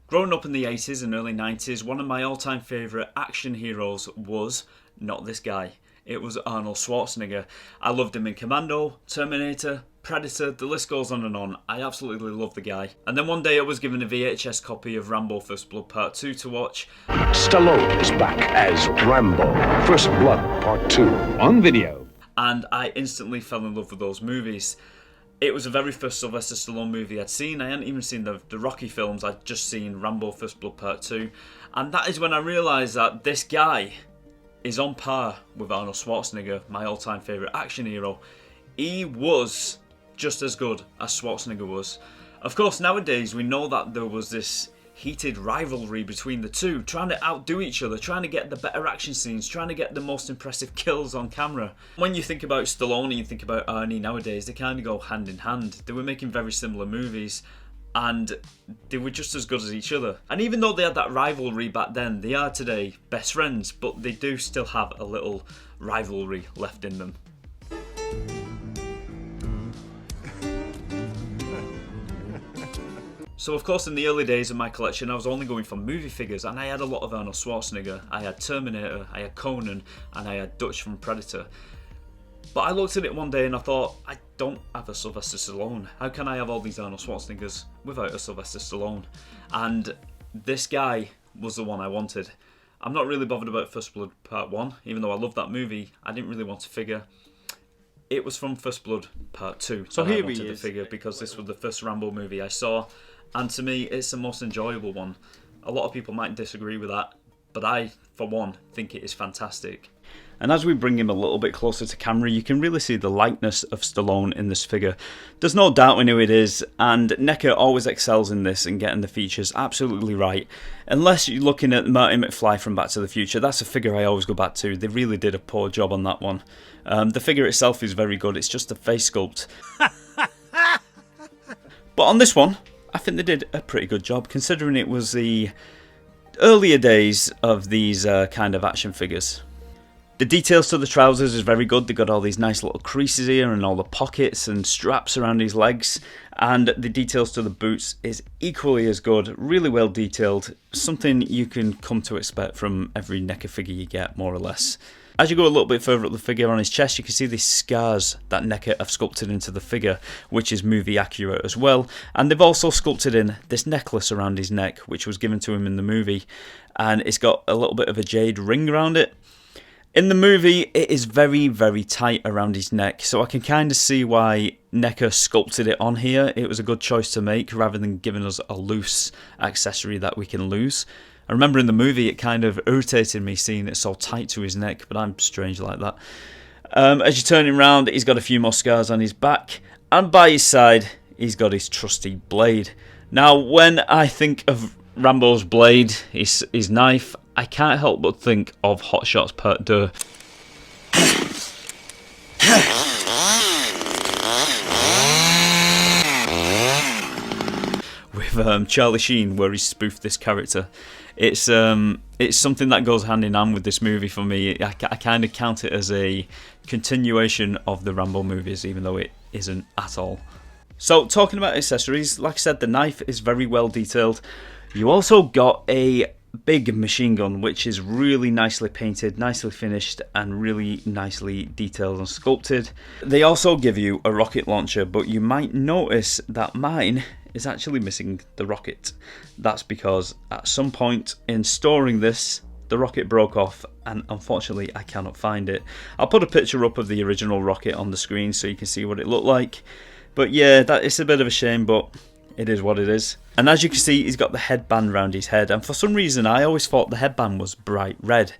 Growing up in the 80s and early 90s, one of my all-time favourite action heroes was not this guy. It was Arnold Schwarzenegger. I loved him in Commando, Terminator, Predator, the list goes on and on. I absolutely love the guy. And then one day I was given a VHS copy of Rambo First Blood Part 2 to watch. Stallone is back as Rambo, First Blood Part 2, on video. And I instantly fell in love with those movies. It was the very first Sylvester Stallone movie I'd seen. I hadn't even seen the Rocky films, I'd just seen Rambo First Blood Part 2. And that is when I realised that this guy is on par with Arnold Schwarzenegger, my all-time favourite action hero. He was just as good as Schwarzenegger was. Of course, nowadays we know that there was this heated rivalry between the two, trying to outdo each other, trying to get the better action scenes, trying to get the most impressive kills on camera. When you think about Stallone and you think about Arnie nowadays, they kind of go hand in hand. They were making very similar movies and they were just as good as each other. And even though they had that rivalry back then, they are today best friends, but they do still have a little rivalry left in them. So of course in the early days of my collection I was only going for movie figures, and I had a lot of Arnold Schwarzenegger, I had Terminator, I had Conan, and I had Dutch from Predator. But I looked at it one day and I thought, I don't have a Sylvester Stallone. How can I have all these Arnold Schwarzeneggers without a Sylvester Stallone? And this guy was the one I wanted. I'm not really bothered about First Blood Part 1, even though I love that movie. I didn't really want a figure. It was from First Blood Part 2 so that here I wanted he the is. figure, because this was the first Rambo movie I saw. And to me, it's the most enjoyable one. A lot of people might disagree with that, but I, for one, think it is fantastic. And as we bring him a little bit closer to camera, you can really see the likeness of Stallone in this figure. There's no doubt we know it is, and Neca always excels in this and getting the features absolutely right. Unless you're looking at Marty McFly from Back to the Future, that's a figure I always go back to. They really did a poor job on that one. The figure itself is very good, it's just a face sculpt. But on this one, I think they did a pretty good job, considering it was the earlier days of these kind of action figures. The details to the trousers is very good. They've got all these nice little creases here and all the pockets and straps around his legs. And the details to the boots is equally as good, really well detailed. Something you can come to expect from every Neca figure you get, more or less. As you go a little bit further up the figure on his chest, you can see these scars that Neca have sculpted into the figure, which is movie accurate as well. And they've also sculpted in this necklace around his neck, which was given to him in the movie. And it's got a little bit of a jade ring around it. In the movie, it is very, very tight around his neck, so I can kind of see why Neca sculpted it on here. It was a good choice to make, rather than giving us a loose accessory that we can lose. I remember in the movie it kind of irritated me seeing it so tight to his neck, but I'm strange like that. As you turn him round, he's got a few more scars on his back, and by his side, he's got his trusty blade. Now, when I think of Rambo's blade, his knife, I can't help but think of Hot Shots Part 2. With Charlie Sheen, where he spoofed this character. It's something that goes hand in hand with this movie for me. I kind of count it as a continuation of the Rambo movies, even though it isn't at all. So, talking about accessories, like I said, the knife is very well detailed. You also got a big machine gun, which is really nicely painted, nicely finished, and really nicely detailed and sculpted. They also give you a rocket launcher, but you might notice that mine is actually missing the rocket. That's because at some point in storing this, the rocket broke off, and unfortunately I cannot find it. I'll put a picture up of the original rocket on the screen so you can see what it looked like. But yeah, that is a bit of a shame, but it is what it is. And as you can see, he's got the headband around his head, and for some reason I always thought the headband was bright red.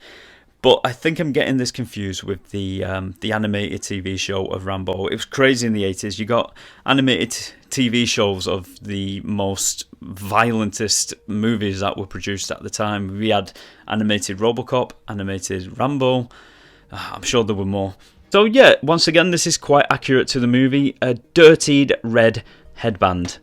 But I think I'm getting this confused with the animated TV show of Rambo. It was crazy in the 80s. You got animated TV shows of the most violentest movies that were produced at the time. We had animated RoboCop, animated Rambo. I'm sure there were more. So yeah, once again, this is quite accurate to the movie. A dirtied red headband.